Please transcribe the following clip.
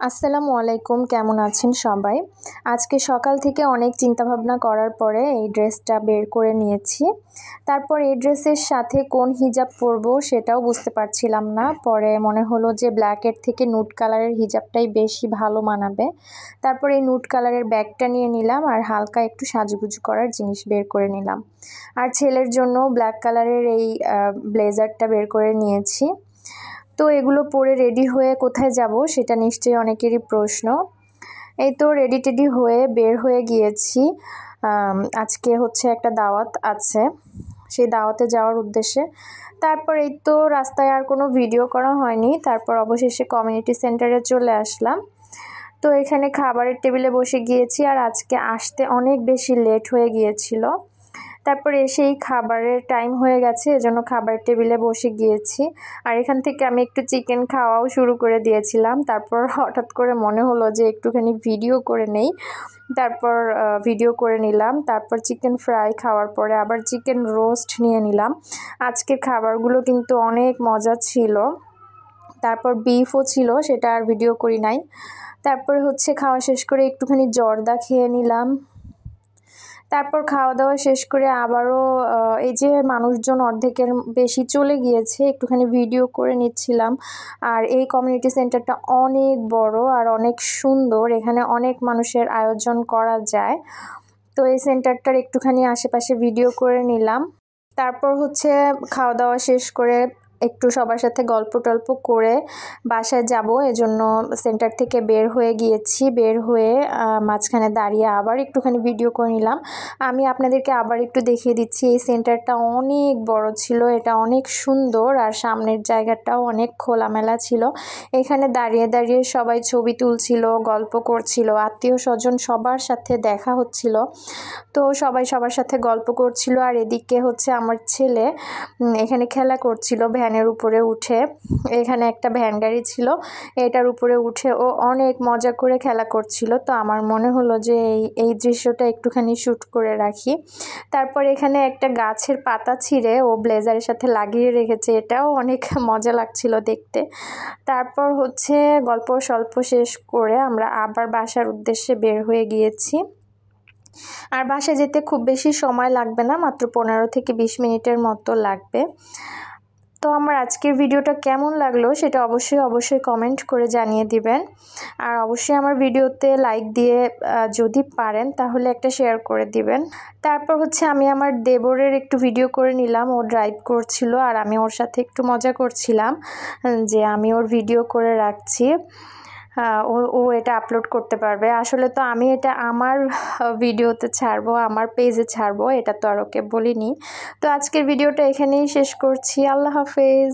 আসসালামু আলাইকুম, কেমন আছেন সবাই? আজকে সকাল থেকে অনেক চিন্তাভাবনা করার পরে এই ড্রেসটা বের করে নিয়েছি। তারপর এই ড্রেসের সাথে কোন হিজাব পরবো সেটাও বুঝতে পারছিলাম না। পরে মনে হলো যে ব্ল্যাকের থেকে নুট কালারের হিজাবটাই বেশি ভালো মানাবে। তারপর এই নুট কালারের ব্যাগটা নিয়ে নিলাম আর হালকা একটু সাজুগুজু করার জিনিস বের করে নিলাম। আর ছেলের জন্য ব্ল্যাক কালারের এই ব্লেজারটা বের করে নিয়েছি। তো এগুলো পরে রেডি হয়ে কোথায় যাব সেটা নিশ্চয়ই অনেকেরই প্রশ্ন। এই তো রেডি টেডি হয়ে বের হয়ে গিয়েছি। আজকে হচ্ছে একটা দাওয়াত আছে, সেই দাওয়াতে যাওয়ার উদ্দেশ্যে। তারপর এই তো রাস্তায় আর কোনো ভিডিও করা হয়নি। তারপর অবশেষে কমিউনিটি সেন্টারে চলে আসলাম। তো এখানে খাবারের টেবিলে বসে গিয়েছি আর আজকে আসতে অনেক বেশি লেট হয়ে গিয়েছিল। তারপর এসেই খাবারের টাইম হয়ে গেছে, এজন্য খাবারের টেবিলে বসে গিয়েছি। আর এখান থেকে আমি একটু চিকেন খাওয়াও শুরু করে দিয়েছিলাম। তারপর হঠাৎ করে মনে হলো যে একটুখানি ভিডিও করে নেই। তারপর ভিডিও করে নিলাম। তারপর চিকেন ফ্রাই খাওয়ার পরে আবার চিকেন রোস্ট নিয়ে নিলাম। আজকের খাবারগুলো কিন্তু অনেক মজা ছিল। তারপর বিফও ছিল, সেটা আর ভিডিও করি নাই। তারপরে হচ্ছে খাওয়া শেষ করে একটুখানি জর্দা খেয়ে নিলাম। তারপর খাওয়া দাওয়া শেষ করে আবারও এই যে মানুষজন অর্ধেকের বেশি চলে গিয়েছে, একটুখানি ভিডিও করে নিচ্ছিলাম। আর এই কমিউনিটি সেন্টারটা অনেক বড় আর অনেক সুন্দর, এখানে অনেক মানুষের আয়োজন করা যায়। তো এই সেন্টারটার একটুখানি আশেপাশে ভিডিও করে নিলাম। তারপর হচ্ছে খাওয়া দাওয়া শেষ করে একটু সবার সাথে গল্প টল্প করে বাসায় যাব, এজন্য সেন্টার থেকে বের হয়ে গিয়েছি। বের হয়ে মাঝখানে দাঁড়িয়ে আবার একটুখানি ভিডিও করে নিলাম। আমি আপনাদেরকে আবার একটু দেখিয়ে দিচ্ছি, এই সেন্টারটা অনেক বড় ছিল, এটা অনেক সুন্দর আর সামনের জায়গাটাও অনেক খোলামেলা ছিল। এখানে দাঁড়িয়ে দাঁড়িয়ে সবাই ছবি তুলছিল, গল্প করছিল, আত্মীয় স্বজন সবার সাথে দেখা হচ্ছিল। তো সবাই সবার সাথে গল্প করছিল। আর এদিকে হচ্ছে আমার ছেলে এখানে খেলা করছিল ভ্যানের উপরে উঠে। এখানে একটা ভ্যান গাড়ি ছিল, এটার উপরে উঠে ও অনেক মজা করে খেলা করছিল। তো আমার মনে হলো যে এই দৃশ্যটা একটুখানি শ্যুট করে রাখি। তারপর এখানে একটা গাছের পাতা ছিঁড়ে ও ব্লেজারের সাথে লাগিয়ে রেখেছে, এটাও অনেক মজা লাগছিল দেখতে। তারপর হচ্ছে গল্প স্বল্প শেষ করে আমরা আবার বাসার উদ্দেশ্যে বের হয়ে গিয়েছি। আর বাসায় যেতে খুব বেশি সময় লাগবে না, মাত্র 15 থেকে 20 মিনিটের মতো লাগবে। তো আমার আজকের ভিডিওটা কেমন লাগলো সেটা অবশ্যই কমেন্ট করে জানিয়ে দিবেন। আর অবশ্যই আমার ভিডিওতে লাইক দিয়ে যদি পারেন তাহলে একটা শেয়ার করে দিবেন। তারপর হচ্ছে আমি আমার দেবরের একটু ভিডিও করে নিলাম, ও ড্রাইভ করছিল আর আমি ওর সাথে একটু মজা করছিলাম যে আমি ওর ভিডিও করে রাখছি। ও এটা আপলোড করতে পারবে। আসলে তো আমি এটা আমার ভিডিওতে ছাড়বো, আমার পেজে ছাড়বো, এটা তো আর ওকে বলিনি। তো আজকের ভিডিওটা এখানেই শেষ করছি। আল্লাহ হাফেজ।